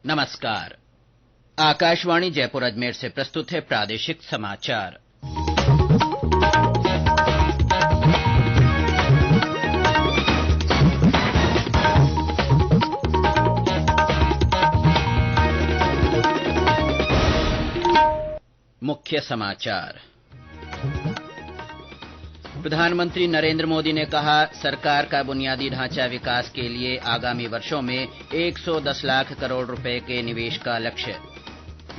नमस्कार। आकाशवाणी जयपुर अजमेर से प्रस्तुत है प्रादेशिक समाचार। मुख्य समाचार। प्रधानमंत्री नरेंद्र मोदी ने कहा, सरकार का बुनियादी ढांचा विकास के लिए आगामी वर्षों में 110 लाख करोड़ रुपए के निवेश का लक्ष्य।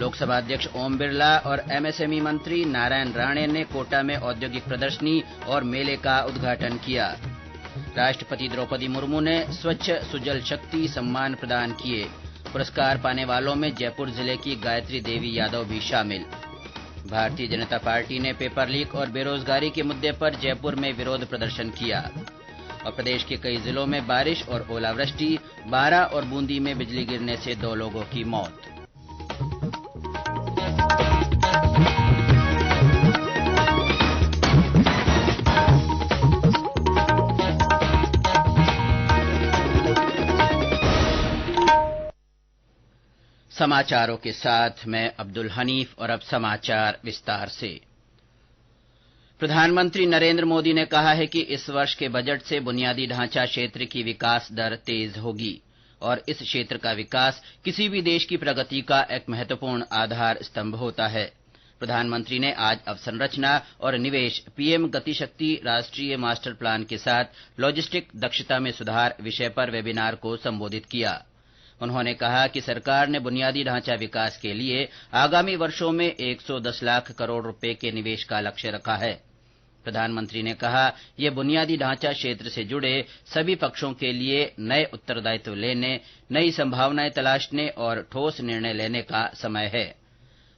लोकसभा अध्यक्ष ओम बिरला और एमएसएमई मंत्री नारायण राणे ने कोटा में औद्योगिक प्रदर्शनी और मेले का उद्घाटन किया। राष्ट्रपति द्रौपदी मुर्मू ने स्वच्छ सुजल शक्ति सम्मान प्रदान किए। पुरस्कार पाने वालों में जयपुर जिले की गायत्री देवी यादव भी शामिल। भारतीय जनता पार्टी ने पेपर लीक और बेरोजगारी के मुद्दे पर जयपुर में विरोध प्रदर्शन किया। और प्रदेश के कई जिलों में बारिश और ओलावृष्टि, बारां और बूंदी में बिजली गिरने से 2 लोगों की मौत। समाचारों के साथ मैं अब्दुल हनीफ और अब समाचार विस्तार से। प्रधानमंत्री नरेंद्र मोदी ने कहा है कि इस वर्ष के बजट से बुनियादी ढांचा क्षेत्र की विकास दर तेज होगी और इस क्षेत्र का विकास किसी भी देश की प्रगति का एक महत्वपूर्ण आधार स्तंभ होता है। प्रधानमंत्री ने आज अवसंरचना और निवेश पीएम गतिशक्ति राष्ट्रीय मास्टर प्लान के साथ लॉजिस्टिक दक्षता में सुधार विषय पर वेबिनार को संबोधित किया। उन्होंने कहा कि सरकार ने बुनियादी ढांचा विकास के लिए आगामी वर्षों में 110 लाख करोड़ रुपए के निवेश का लक्ष्य रखा है। प्रधानमंत्री ने कहा, यह बुनियादी ढांचा क्षेत्र से जुड़े सभी पक्षों के लिए नए उत्तरदायित्व लेने, नई संभावनाएं तलाशने और ठोस निर्णय लेने का समय है।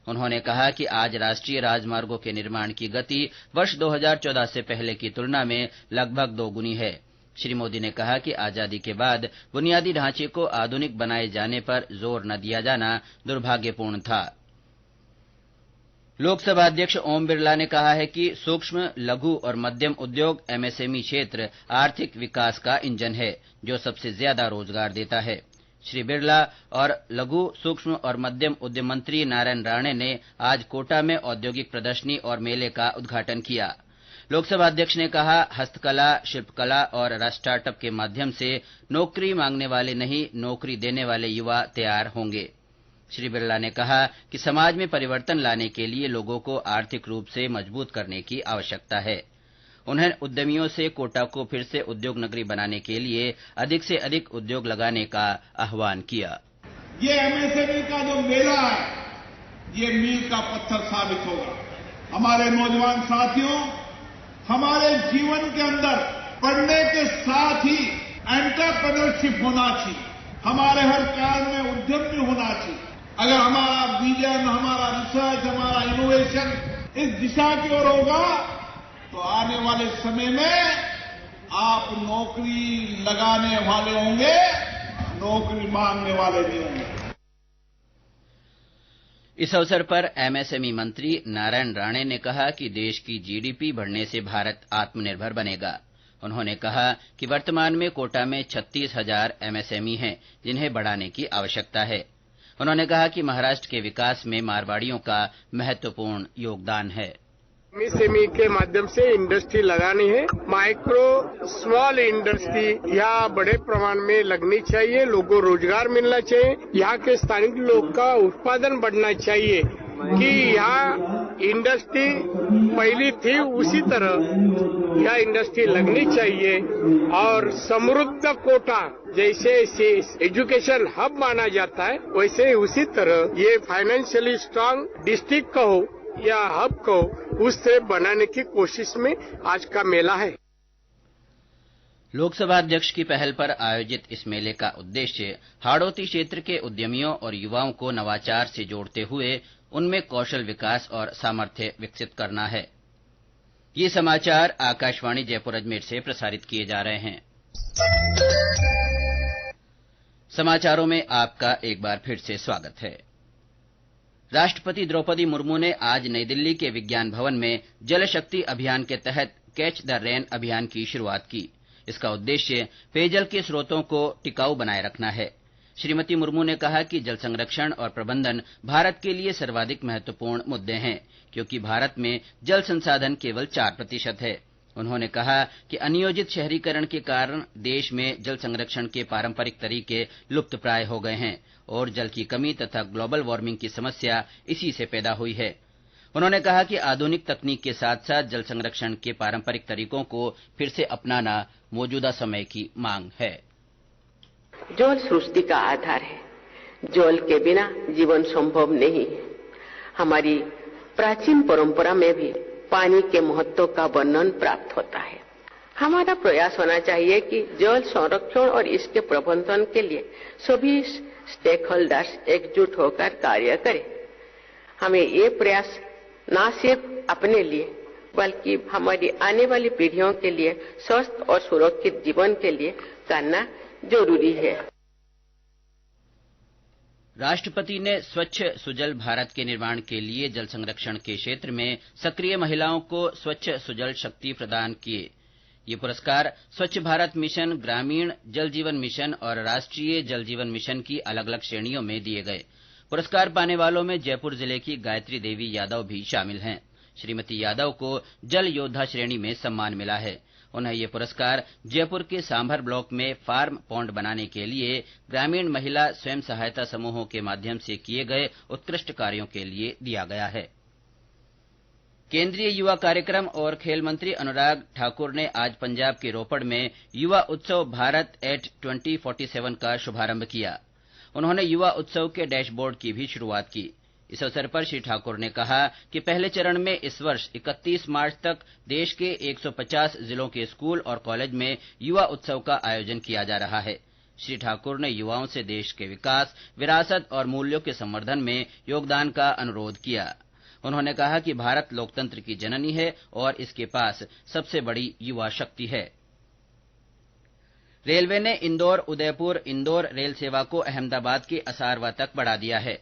उन्होंने कहा कि आज राष्ट्रीय राजमार्गों के निर्माण की गति वर्ष 2014 से पहले की तुलना में लगभग 2 गुनी है। श्री मोदी ने कहा कि आजादी के बाद बुनियादी ढांचे को आधुनिक बनाए जाने पर जोर न दिया जाना दुर्भाग्यपूर्ण था। लोकसभा अध्यक्ष ओम बिरला ने कहा है कि सूक्ष्म, लघु और मध्यम उद्योग एमएसएमई क्षेत्र आर्थिक विकास का इंजन है, जो सबसे ज्यादा रोजगार देता है। श्री बिरला और लघु, सूक्ष्म और मध्यम उद्यम मंत्री नारायण राणे ने आज कोटा में औद्योगिक प्रदर्शनी और मेले का उद्घाटन किया। लोकसभा अध्यक्ष ने कहा, हस्तकला, शिल्पकला और स्टार्टअप के माध्यम से नौकरी मांगने वाले नहीं, नौकरी देने वाले युवा तैयार होंगे। श्री बिरला ने कहा कि समाज में परिवर्तन लाने के लिए लोगों को आर्थिक रूप से मजबूत करने की आवश्यकता है। उन्होंने उद्यमियों से कोटा को फिर से उद्योग नगरी बनाने के लिए अधिक से अधिक उद्योग लगाने का आह्वान किया। ये एमएसएमई का जो मेला है, ये मील का पत्थर साबित होगा। हमारे नौजवान साथियों, हमारे जीवन के अंदर पढ़ने के साथ ही एंटरप्रेन्योरशिप होना चाहिए। हमारे हर काम में उद्यम भी होना चाहिए। अगर हमारा विजन, हमारा रिसर्च, हमारा इनोवेशन इस दिशा की ओर होगा तो आने वाले समय में आप नौकरी लगाने वाले होंगे, नौकरी मांगने वाले नहीं होंगे। इस अवसर पर एमएसएमई मंत्री नारायण राणे ने कहा कि देश की जीडीपी बढ़ने से भारत आत्मनिर्भर बनेगा। उन्होंने कहा कि वर्तमान में कोटा में 36,000 एमएसएमई हैं, जिन्हें बढ़ाने की आवश्यकता है। उन्होंने कहा कि महाराष्ट्र के विकास में मारवाड़ियों का महत्वपूर्ण योगदान है। एमएसएमई के माध्यम से इंडस्ट्री लगानी है। माइक्रो स्मॉल इंडस्ट्री यहाँ बड़े प्रमाण में लगनी चाहिए। लोगों को रोजगार मिलना चाहिए। यहाँ के स्थानीय लोग का उत्पादन बढ़ना चाहिए कि यहाँ इंडस्ट्री पहली थी उसी तरह यह इंडस्ट्री लगनी चाहिए। और समृद्ध कोटा जैसे एजुकेशन हब माना जाता है, वैसे उसी तरह ये फाइनेंशियली स्ट्रांग डिस्ट्रिक्ट कहो या हब को उस तरह बनाने की कोशिश में आज का मेला है। लोकसभा अध्यक्ष की पहल पर आयोजित इस मेले का उद्देश्य हाड़ौती क्षेत्र के उद्यमियों और युवाओं को नवाचार से जोड़ते हुए उनमें कौशल विकास और सामर्थ्य विकसित करना है। ये समाचार आकाशवाणी जयपुर अजमेर से प्रसारित किए जा रहे हैं। समाचारों में आपका एक बार फिर से स्वागत है। राष्ट्रपति द्रौपदी मुर्मू ने आज नई दिल्ली के विज्ञान भवन में जल शक्ति अभियान के तहत कैच द रेन अभियान की शुरूआत की। इसका उद्देश्य पेयजल के स्रोतों को टिकाऊ बनाए रखना है। श्रीमती मुर्मू ने कहा कि जल संरक्षण और प्रबंधन भारत के लिए सर्वाधिक महत्वपूर्ण मुद्दे हैं, क्योंकि भारत में जल संसाधन केवल 4% है। उन्होंने कहा कि अनियोजित शहरीकरण के कारण देश में जल संरक्षण के पारंपरिक तरीके लुप्तप्राय हो गए हैं और जल की कमी तथा ग्लोबल वार्मिंग की समस्या इसी से पैदा हुई है। उन्होंने कहा कि आधुनिक तकनीक के साथ साथ जल संरक्षण के पारंपरिक तरीकों को फिर से अपनाना मौजूदा समय की मांग है। जल सृष्टि का आधार है। जल के बिना जीवन संभव नहीं है। हमारी प्राचीन परंपरा में भी पानी के महत्व का वर्णन प्राप्त होता है। हमारा प्रयास होना चाहिए कि जल संरक्षण और इसके प्रबंधन के लिए सभी स्टेक होल्डर्स एकजुट होकर कार्य करें। हमें ये प्रयास न सिर्फ अपने लिए बल्कि हमारी आने वाली पीढ़ियों के लिए स्वस्थ और सुरक्षित जीवन के लिए करना जरूरी है। राष्ट्रपति ने स्वच्छ सुजल भारत के निर्माण के लिए जल संरक्षण के क्षेत्र में सक्रिय महिलाओं को स्वच्छ सुजल शक्ति प्रदान किए। ये पुरस्कार स्वच्छ भारत मिशन, ग्रामीण जल जीवन मिशन और राष्ट्रीय जल जीवन मिशन की अलग अलग श्रेणियों में दिए गए। पुरस्कार पाने वालों में जयपुर जिले की गायत्री देवी यादव भी शामिल हैं। श्रीमती यादव को जल योद्धा श्रेणी में सम्मान मिला है। उन्हें ये पुरस्कार जयपुर के सांभर ब्लॉक में फार्म पॉन्ड बनाने के लिए ग्रामीण महिला स्वयं सहायता समूहों के माध्यम से किए गए उत्कृष्ट कार्यों के लिए दिया गया है। केंद्रीय युवा कार्यक्रम और खेल मंत्री अनुराग ठाकुर ने आज पंजाब के रोपड़ में युवा उत्सव भारत एट 2047 का शुभारंभ किया। उन्होंने युवा उत्सव के डैशबोर्ड की भी शुरुआत की। इस अवसर पर श्री ठाकुर ने कहा कि पहले चरण में इस वर्ष 31 मार्च तक देश के 150 जिलों के स्कूल और कॉलेज में युवा उत्सव का आयोजन किया जा रहा है। श्री ठाकुर ने युवाओं से देश के विकास, विरासत और मूल्यों के संवर्धन में योगदान का अनुरोध किया। उन्होंने कहा कि भारत लोकतंत्र की जननी है और इसके पास सबसे बड़ी युवा शक्ति है। रेलवे ने इंदौर उदयपुर इंदौर रेल सेवा को अहमदाबाद के असारवा तक बढ़ा दिया है।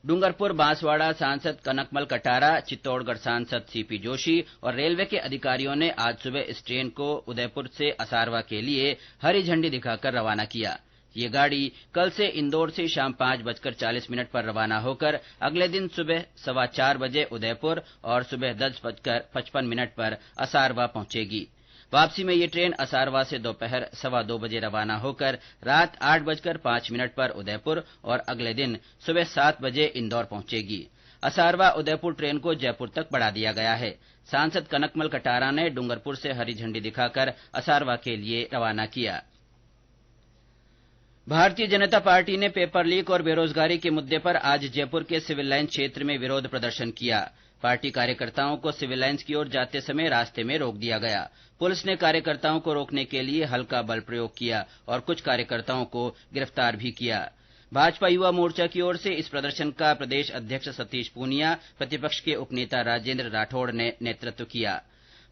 डूंगरपुर बांसवाड़ा सांसद कनकमल कटारा, चित्तौड़गढ़ सांसद सीपी जोशी और रेलवे के अधिकारियों ने आज सुबह इस ट्रेन को उदयपुर से असारवा के लिए हरी झंडी दिखाकर रवाना किया। ये गाड़ी कल से इंदौर से शाम 5:40 पर रवाना होकर अगले दिन सुबह 4:15 बजे उदयपुर और सुबह 10:55 पर असारवा पहुंचेगी। वापसी में ये ट्रेन असारवा से दोपहर 2:15 बजे रवाना होकर रात 8:05 पर उदयपुर और अगले दिन सुबह 7 बजे इंदौर पहुंचेगी। असारवा उदयपुर ट्रेन को जयपुर तक बढ़ा दिया गया है। सांसद कनकमल कटारा ने डूंगरपुर से हरी झंडी दिखाकर असारवा के लिए रवाना किया। भारतीय जनता पार्टी ने पेपर लीक और बेरोजगारी के मुद्दे पर आज जयपुर के सिविल लाइन क्षेत्र में विरोध प्रदर्शन किया। पार्टी कार्यकर्ताओं को सिविल लाइन्स की ओर जाते समय रास्ते में रोक दिया गया। पुलिस ने कार्यकर्ताओं को रोकने के लिए हल्का बल प्रयोग किया और कुछ कार्यकर्ताओं को गिरफ्तार भी किया। भाजपा युवा मोर्चा की ओर से इस प्रदर्शन का प्रदेश अध्यक्ष सतीश पूनिया, प्रतिपक्ष के उपनेता राजेंद्र राठौड़ ने नेतृत्व किया।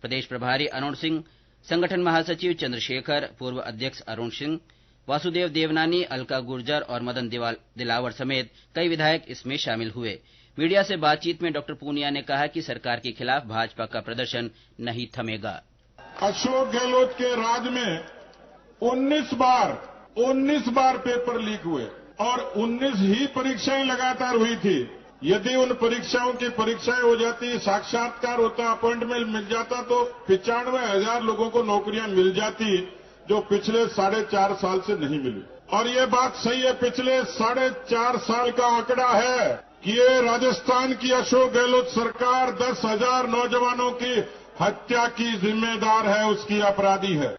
प्रदेश प्रभारी अरुण सिंह, संगठन महासचिव चंद्रशेखर, पूर्व अध्यक्ष अरुण सिंह, वासुदेव देवनानी, अलका गुर्जर और मदन दिलावर समेत कई विधायक इसमें शामिल हुए। मीडिया से बातचीत में डॉक्टर पूनिया ने कहा कि सरकार के खिलाफ भाजपा का प्रदर्शन नहीं थमेगा। अशोक गहलोत के राज में 19 बार पेपर लीक हुए और 19 ही परीक्षाएं लगातार हुई थी। यदि उन परीक्षाओं की परीक्षाएं हो जाती, साक्षात्कार होता, अपॉइंटमेंट मिल जाता तो 95,000 लोगों को नौकरियां मिल जाती, जो पिछले 4.5 साल से नहीं मिली। और ये बात सही है, पिछले 4.5 साल का आंकड़ा है कि ये राजस्थान की अशोक गहलोत सरकार 10,000 नौजवानों की हत्या की जिम्मेदार है, उसकी अपराधी है।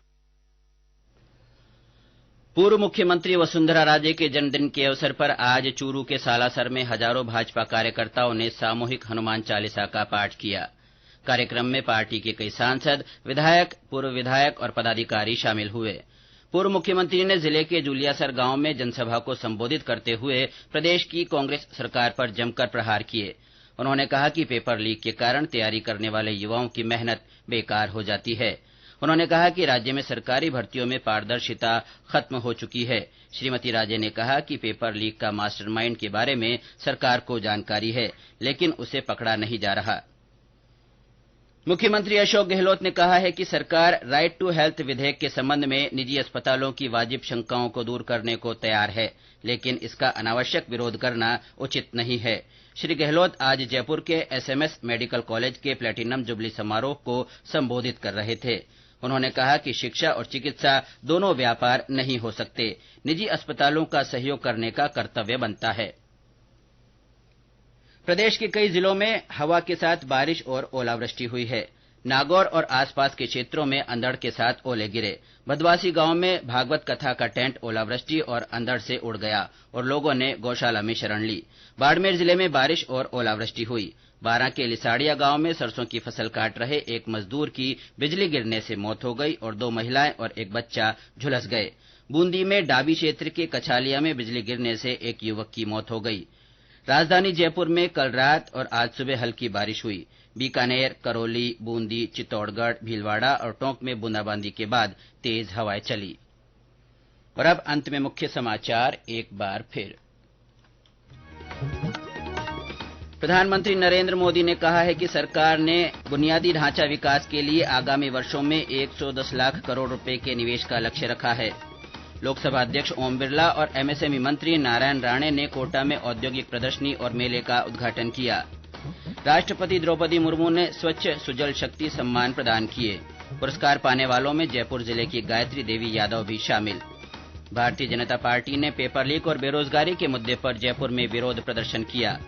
पूर्व मुख्यमंत्री वसुंधरा राजे के जन्मदिन के अवसर पर आज चूरू के सालासर में हजारों भाजपा कार्यकर्ताओं ने सामूहिक हनुमान चालीसा का पाठ किया। कार्यक्रम में पार्टी के कई सांसद, विधायक, पूर्व विधायक और पदाधिकारी शामिल हुए। पूर्व मुख्यमंत्री ने जिले के जुलियासर गांव में जनसभा को संबोधित करते हुए प्रदेश की कांग्रेस सरकार पर जमकर प्रहार किए। उन्होंने कहा कि पेपर लीक के कारण तैयारी करने वाले युवाओं की मेहनत बेकार हो जाती है। उन्होंने कहा कि राज्य में सरकारी भर्तियों में पारदर्शिता खत्म हो चुकी है। श्रीमती राजे ने कहा कि पेपर लीक का मास्टरमाइंड के बारे में सरकार को जानकारी है, लेकिन उसे पकड़ा नहीं जा रहा। मुख्यमंत्री अशोक गहलोत ने कहा है कि सरकार राइट टू हेल्थ विधेयक के संबंध में निजी अस्पतालों की वाजिब शंकाओं को दूर करने को तैयार है, लेकिन इसका अनावश्यक विरोध करना उचित नहीं है। श्री गहलोत आज जयपुर के एसएमएस मेडिकल कॉलेज के प्लेटिनम जुबली समारोह को संबोधित कर रहे थे। उन्होंने कहा कि शिक्षा और चिकित्सा दोनों व्यापार नहीं हो सकते। निजी अस्पतालों का सहयोग करने का कर्तव्य बनता है। प्रदेश के कई जिलों में हवा के साथ बारिश और ओलावृष्टि हुई है। नागौर और आसपास के क्षेत्रों में अंधड़ के साथ ओले गिरे। बदवासी गांव में भागवत कथा का टेंट ओलावृष्टि और अंधड़ से उड़ गया और लोगों ने गौशाला में शरण ली। बाड़मेर जिले में बारिश और ओलावृष्टि हुई। बारां के लिसाड़िया गांव में सरसों की फसल काट रहे एक मजदूर की बिजली गिरने से मौत हो गई और 2 महिलाएं और एक बच्चा झुलस गए। बूंदी में डाबी क्षेत्र के कछालिया में बिजली गिरने से एक युवक की मौत हो गई। राजधानी जयपुर में कल रात और आज सुबह हल्की बारिश हुई। बीकानेर, करौली, बूंदी, चित्तौड़गढ़, भीलवाड़ा और टोंक में बूंदाबांदी के बाद तेज हवाएं चली। और अब अंत में मुख्य समाचार एक बार फिर। प्रधानमंत्री नरेंद्र मोदी ने कहा है कि सरकार ने बुनियादी ढांचा विकास के लिए आगामी वर्षों में 110 लाख करोड़ रुपए के निवेश का लक्ष्य रखा है। लोकसभा अध्यक्ष ओम बिरला और एमएसएमई मंत्री नारायण राणे ने कोटा में औद्योगिक प्रदर्शनी और मेले का उद्घाटन किया। राष्ट्रपति द्रौपदी मुर्मू ने स्वच्छ सुजल शक्ति सम्मान प्रदान किए। पुरस्कार पाने वालों में जयपुर जिले की गायत्री देवी यादव भी शामिल। भारतीय जनता पार्टी ने पेपर लीक और बेरोजगारी के मुद्दे पर जयपुर में विरोध प्रदर्शन किया।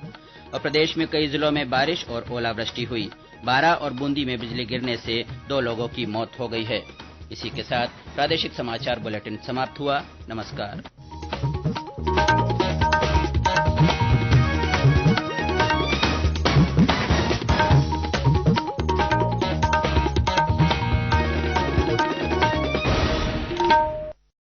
और प्रदेश में कई जिलों में बारिश और ओलावृष्टि हुई। बारां और बूंदी में बिजली गिरने से 2 लोगों की मौत हो गई है। इसी के साथ प्रादेशिक समाचार बुलेटिन समाप्त हुआ। नमस्कार।